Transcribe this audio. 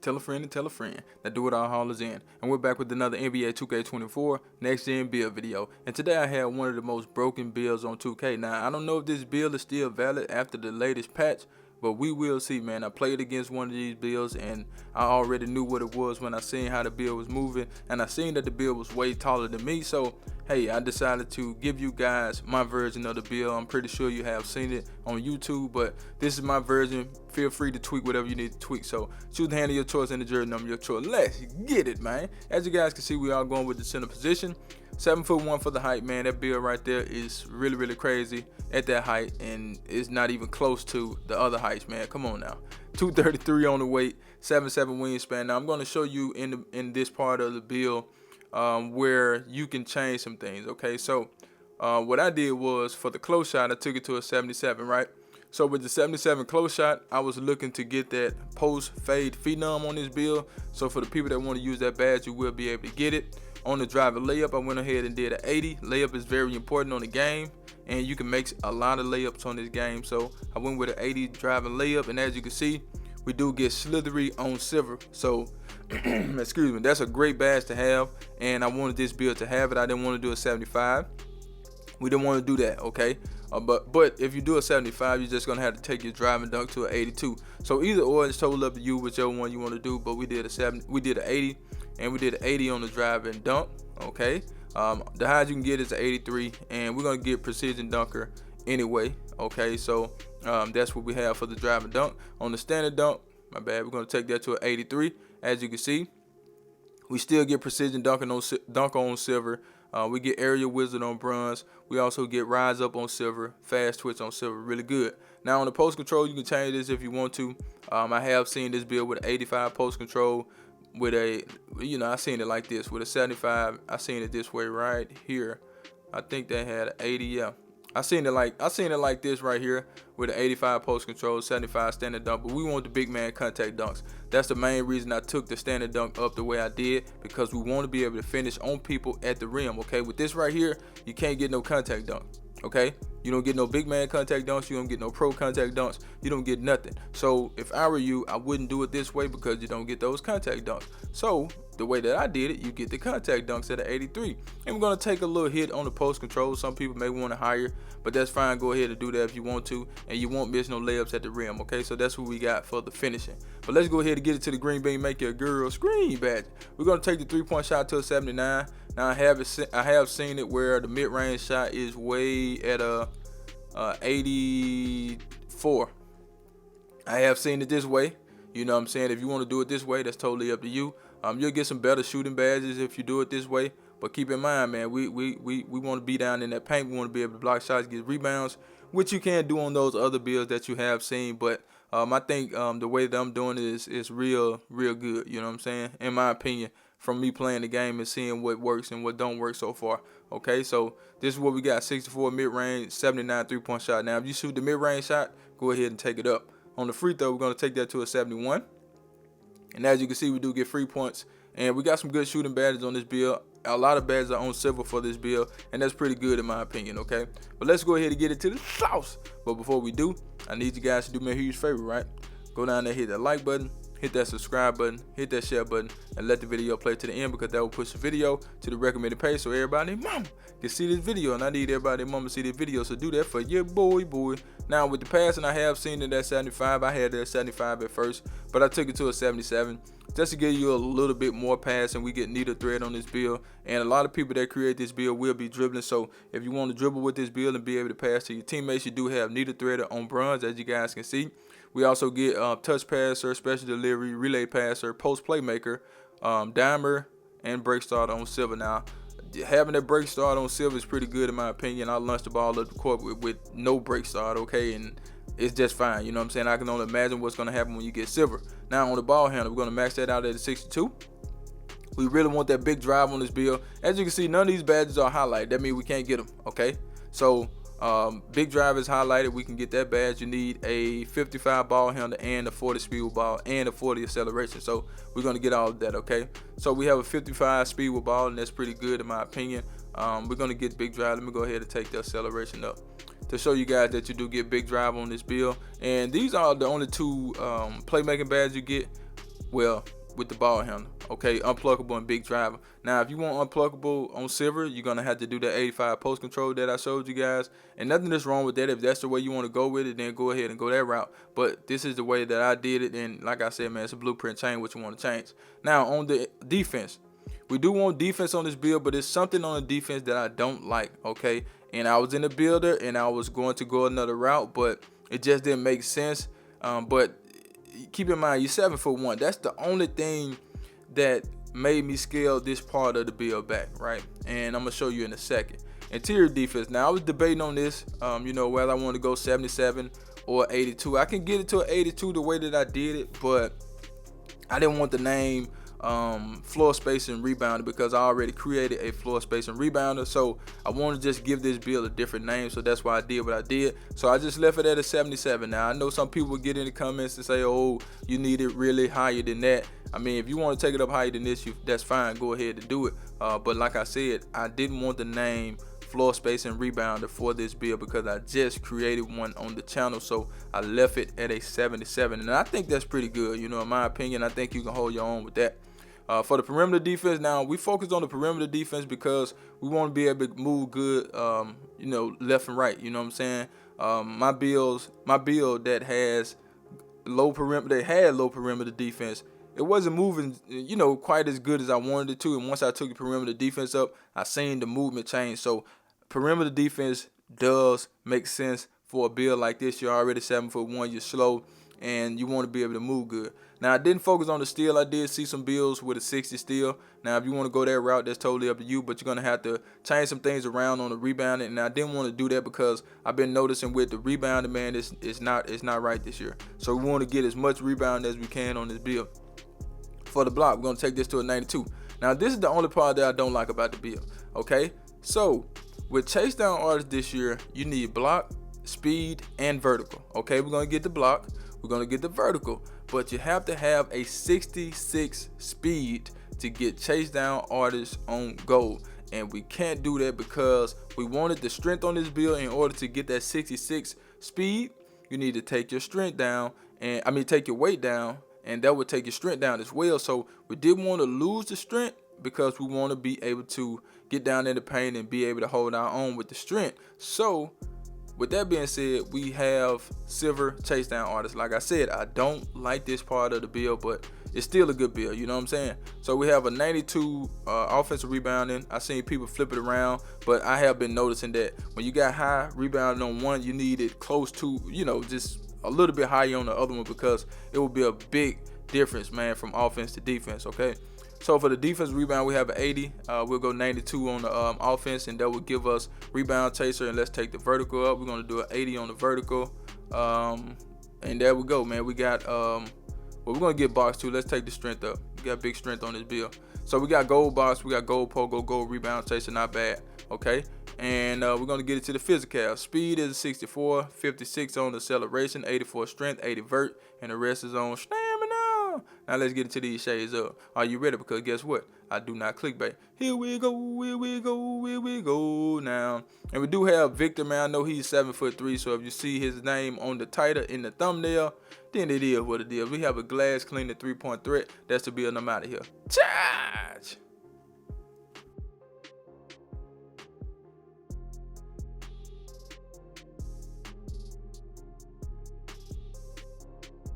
tell a friend and tell a friend. That do it all haulers in. And we're back with another NBA 2K24 next gen build video. And today I have one of the most broken builds on 2K. Now I don't know if this build is still valid after the latest patch, but we will see, man. I played against one of these builds and I already knew what it was when I seen how the build was moving, and I seen that the build was way taller than me. So hey, I decided to give you guys my version of the build. I'm pretty sure you have seen it on YouTube, but this is my version. Feel free to tweak whatever you need to tweak. So choose the hand of your choice and the jersey number of your choice. Let's get it, man. As you guys can see, we are going with the center position. 7'1" for the height, man. That build right there is really crazy at that height, and it's not even close to the other heights, man. Come on now. 233 on the weight, 7'7" wingspan. Now I'm going to show you in this part of the build where you can change some things. Okay, so what I did was, for the close shot, I took it to a 77, right? So with the 77 close shot, I was looking to get that post fade phenom on this build. So for the people that want to use that badge, you will be able to get it. On the driving layup, I went ahead and did an 80. Layup is very important on the game, and you can make a lot of layups on this game. So I went with an 80 driving layup, and as you can see, we do get slithery on silver. So excuse me, that's a great badge to have, and I wanted this build to have it. I didn't want to do a 75. We didn't want to do that, okay? But if you do a 75, you're just gonna have to take your driving dunk to an 82. So either or, it's totally up to you, whichever one you want to do. But we did an 80, and we did an 80 on the driving dunk. Okay. The highest you can get is an 83, and we're gonna get precision dunker anyway. Okay, so that's what we have for the driving dunk. On the standard dunk, my bad, we're gonna take that to an 83. As you can see, we still get precision dunking on dunk on silver. We get area wizard on bronze. We also get rise up on silver, fast twitch on silver. Really good. Now on the post control, you can change this if you want to. I have seen this build with an 85 post control, with a, I seen it like this with a 75. I seen it this way right here. I think they had an 80. Yeah, I seen it like this right here with an 85 post control, 75 standard dunk. But we want the big man contact dunks. That's the main reason I took the standard dunk up the way I did, because we want to be able to finish on people at the rim. Okay, with this right here, you can't get no contact dunk. Okay, you don't get no big man contact dunks, you don't get no pro contact dunks, you don't get nothing. So if I were you, I wouldn't do it this way, because you don't get those contact dunks. So the way that I did it, you get the contact dunks at an 83. And we're going to take a little hit on the post control. Some people may want to higher, but that's fine. Go ahead and do that if you want to, and you won't miss no layups at the rim. Okay, so that's what we got for the finishing. But let's go ahead and get it to the green bean, make your girl scream badge. We're going to take the 3-point shot to a 79. Now I have seen it where the mid-range shot is way at a 84. I have seen it this way. You know what I'm saying? If you want to do it this way, that's totally up to you. You'll get some better shooting badges if you do it this way. But keep in mind, man, we want to be down in that paint. We want to be able to block shots, get rebounds, which you can't do on those other builds that you have seen. But I think the way that I'm doing it is real good. You know what I'm saying? In my opinion, from me playing the game and seeing what works and what don't work so far. Okay, so this is what we got: 64 mid-range, 79 3-point shot. Now, if you shoot the mid-range shot, go ahead and take it up. On the free throw, we're going to take that to a 71. And as you can see, we do get free points. And we got some good shooting badges on this build. A lot of badges are on silver for this build, and that's pretty good in my opinion, okay? But let's go ahead and get it to the sauce. But before we do, I need you guys to do me a huge favor, right? Go down there, hit that like button, hit that subscribe button, hit that share button, and let the video play to the end, because that will push the video to the recommended page so everybody and mama can see this video. And I need everybody and mama to see this video, so do that for your boy. Now with the passing, I have seen it at 75. I had it at 75 at first, but I took it to a 77 just to give you a little bit more pass, and we get needle thread on this build. And a lot of people that create this build will be dribbling, so if you want to dribble with this build and be able to pass to your teammates, you do have needle thread on bronze, as you guys can see. We also get touch passer, special delivery, relay passer, post playmaker, dimer, and break starter on silver. Now, having that break start on silver is pretty good in my opinion. I launched the ball up the court with no break start, okay, and it's just fine. You know what I'm saying? I can only imagine what's going to happen when you get silver. Now on the ball handle, we're going to max that out at a 62. We really want that big drive on this build. As you can see, none of these badges are highlighted. That means we can't get them, okay? So big drive is highlighted. We can get that badge. You need a 55 ball handle and a 40 speed with ball and a 40 acceleration. So we're going to get all of that, okay? So we have a 55 speed with ball, and that's pretty good in my opinion. We're going to get big drive. Let me go ahead and take the acceleration up to show you guys that you do get big drive on this build. And these are the only two playmaking badges you get. Well, with the ball handle. Okay, unpluckable and big driver. Now, if you want unpluckable on silver, you're gonna have to do that 85 post control that I showed you guys. And nothing is wrong with that. If that's the way you want to go with it, then go ahead and go that route. But this is the way that I did it, and like I said, man, it's a blueprint. Change what you want to change. Now, on the defense, we do want defense on this build, but there's something on the defense that I don't like. Okay, and I was in the builder, and I was going to go another route, but it just didn't make sense. But keep in mind, you're 7'1". That's the only thing that made me scale this part of the build back, right? And I'm gonna show you in a second. Interior defense. Now, I was debating on this, you know, whether I want to go 77 or 82. I can get it to an 82 the way that I did it, but I didn't want the name floor spacing rebounder because I already created a floor spacing rebounder. So I want to just give this build a different name, so that's why I did what I did. So I just left it at a 77. Now, I know some people will get in the comments and say, oh, you need it really higher than that. I mean, if you want to take it up higher than this, that's fine, go ahead and do it. But like I said, I didn't want the name floor spacing rebounder for this build because I just created one on the channel, so I left it at a 77, and I think that's pretty good. You know, in my opinion, I think you can hold your own with that. For the perimeter defense, now we focus on the perimeter defense because we want to be able to move good, you know, left and right. You know what I'm saying? My build that has low perimeter defense, it wasn't moving, you know, quite as good as I wanted it to. And once I took the perimeter defense up, I seen the movement change. So perimeter defense does make sense for a build like this. You're already 7'1", you're slow, and you want to be able to move good. Now, I didn't focus on the steal. I did see some builds with a 60 steal. Now, if you want to go that route, that's totally up to you, but you're going to have to change some things around on the rebounding. And I didn't want to do that because I've been noticing with the rebounding, man, it's not right this year. So we want to get as much rebound as we can on this build. For the block, we're going to take this to a 92. Now, this is the only part that I don't like about the build, okay? So, with chase down artists this year, you need block, speed, and vertical, okay? We're going to get the block, we're going to get the vertical, but you have to have a 66 speed to get chase down artists on goal. And we can't do that because we wanted the strength on this build. In order to get that 66 speed, you need to take your strength down, and take your weight down, and that would take your strength down as well. So we didn't want to lose the strength because we want to be able to get down in the paint and be able to hold our own with the strength. So with that being said, we have silver chase down artists. Like I said, I don't like this part of the build, but it's still a good build, you know what I'm saying? So we have a 92 offensive rebounding. I seen people flip it around, but I have been noticing that when you got high rebounding on one, you need it close to, you know, just a little bit higher on the other one because it will be a big difference, man, from offense to defense, okay? So for the defense rebound, we have an 80. We'll go 92 on the offense, and that will give us rebound chaser. And let's take the vertical up. We're going to do an 80 on the vertical. And there we go, man. We got, well, we're going to get box too. Let's take the strength up. We got big strength on this build. So we got gold box. We got gold pogo, gold rebound chaser. Not bad, okay? And we're going to get it to the physical. Speed is 64, 56 on the acceleration, 84 strength, 80 vert, and the rest is on stamina. Now let's get into these shades up. Are you ready? Because guess what? I do not clickbait. Here we go, here we go, here we go now. And we do have Victor, man. I know he's 7'3", so if you see his name on the title in the thumbnail, then it is what it is. We have a glass cleaner 3-point threat. That's to be a I'm out of here. Charge!